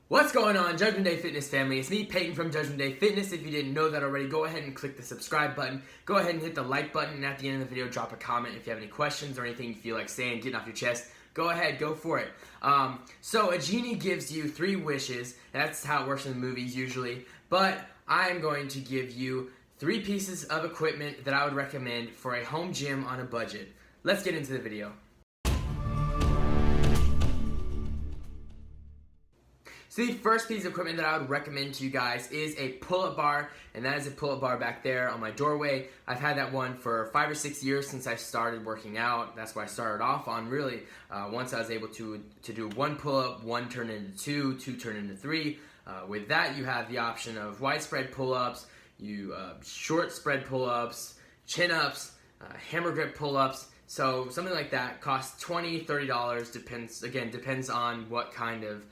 What's going on, Judgment Day Fitness family? It's me, Peyton from Judgment Day Fitness. If you didn't know that already, go ahead and click the subscribe button. Go ahead and hit the like button, and at the end of the video, drop a comment if you have any questions or anything you feel like saying, getting off your chest. Go ahead, go for it. So a genie gives you 3 wishes, and that's how it works in the movies usually. But I am going to give you 3 pieces of equipment that I would recommend for a home gym on a budget. Let's get into the video. So the first piece of equipment that I would recommend to you guys is a pull-up bar, and that is a pull-up bar back there on my doorway. I've had that one for 5 or 6 years since I started working out. That's what I started off on, really. Once I was able to do 1 pull-up, 1 turned into 2, 2 turned into 3. With that, you have the option of widespread pull-ups, short spread pull-ups, chin-ups, hammer grip pull-ups. So something like that costs $20, $30. Depends on what kind of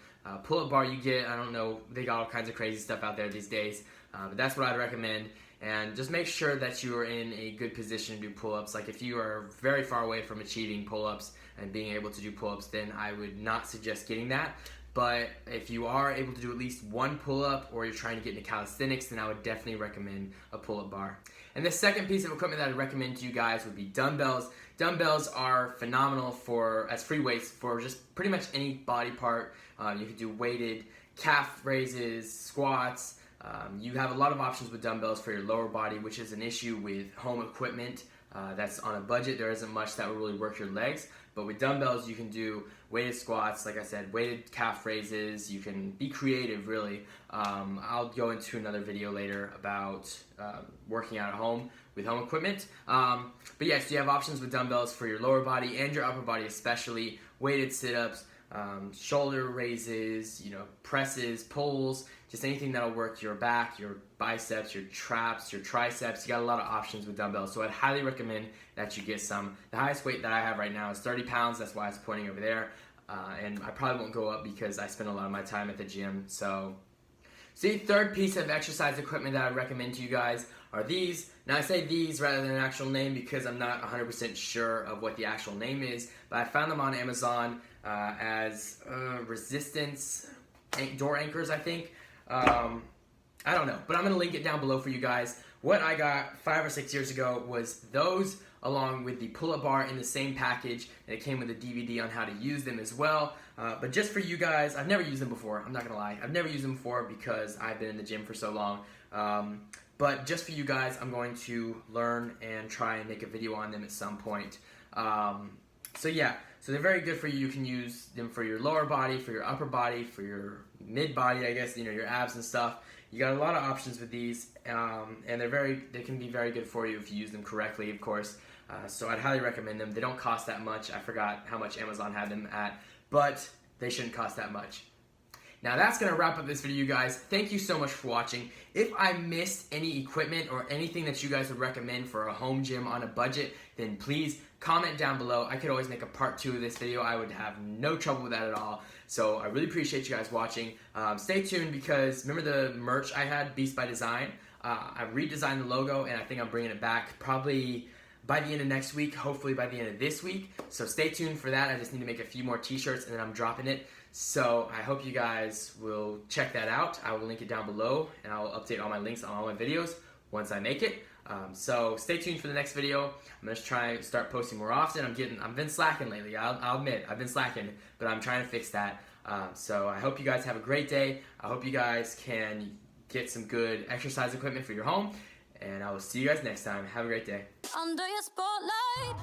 pull-up bar you get. I don't know, they got all kinds of crazy stuff out there these days, but that's what I'd recommend. And just make sure that you are in a good position to do pull-ups. Like if you are very far away from achieving pull-ups and being able to do pull-ups, then I would not suggest getting that. But if you are able to do at least 1 pull-up, or you're trying to get into calisthenics, then I would definitely recommend a pull-up bar. And the second piece of equipment that I'd recommend to you guys would be dumbbells. Dumbbells are phenomenal as free weights for just pretty much any body part. You can do weighted calf raises, squats. You have a lot of options with dumbbells for your lower body, which is an issue with home equipment that's on a budget. There isn't much that will really work your legs. But with dumbbells, you can do weighted squats, like I said, weighted calf raises. You can be creative, really. I'll go into another video later about working out at home with home equipment. But yes, you have options with dumbbells for your lower body and your upper body, especially weighted sit-ups, shoulder raises, presses, pulls, just anything that'll work your back, your biceps, your traps, your triceps. You got a lot of options with dumbbells, so I'd highly recommend that you get some. The highest weight that I have right now is 30 pounds. That's why I was pointing over there, and I probably won't go up because I spend a lot of my time at the gym. So the third piece of exercise equipment that I recommend to you guys are these. Now I say these rather than an actual name because I'm not 100% sure of what the actual name is, but I found them on Amazon as resistance door anchors, I think. I don't know, but I'm going to link it down below for you guys. What I got 5 or 6 years ago was those, along with the pull-up bar in the same package, and it came with a DVD on how to use them as well. But just for you guys, I've never used them before, I'm not going to lie. I've never used them before because I've been in the gym for so long. But just for you guys, I'm going to learn and try and make a video on them at some point. So they're very good for you. You can use them for your lower body, for your upper body, for your mid body, I guess, your abs and stuff. You got a lot of options with these, and they can be very good for you if you use them correctly, of course. So I'd highly recommend them. They don't cost that much. I forgot how much Amazon had them at, but they shouldn't cost that much. Now that's going to wrap up this video, you guys. Thank you so much for watching. If I missed any equipment or anything that you guys would recommend for a home gym on a budget, then please comment down below. I could always make a part 2 of this video. I would have no trouble with that at all. So I really appreciate you guys watching. Stay tuned because remember the merch I had, Beast by Design? I redesigned the logo and I think I'm bringing it back probably by the end of next week, hopefully by the end of this week. So stay tuned for that. I just need to make a few more t-shirts and then I'm dropping it. So I hope you guys will check that out. I will link it down below and I will update all my links on all my videos once I make it. So stay tuned for the next video. I'm going to try and start posting more often. I've been slacking lately. I'll admit, I've been slacking, but I'm trying to fix that. So I hope you guys have a great day. I hope you guys can get some good exercise equipment for your home. And I will see you guys next time. Have a great day. Under your spotlight.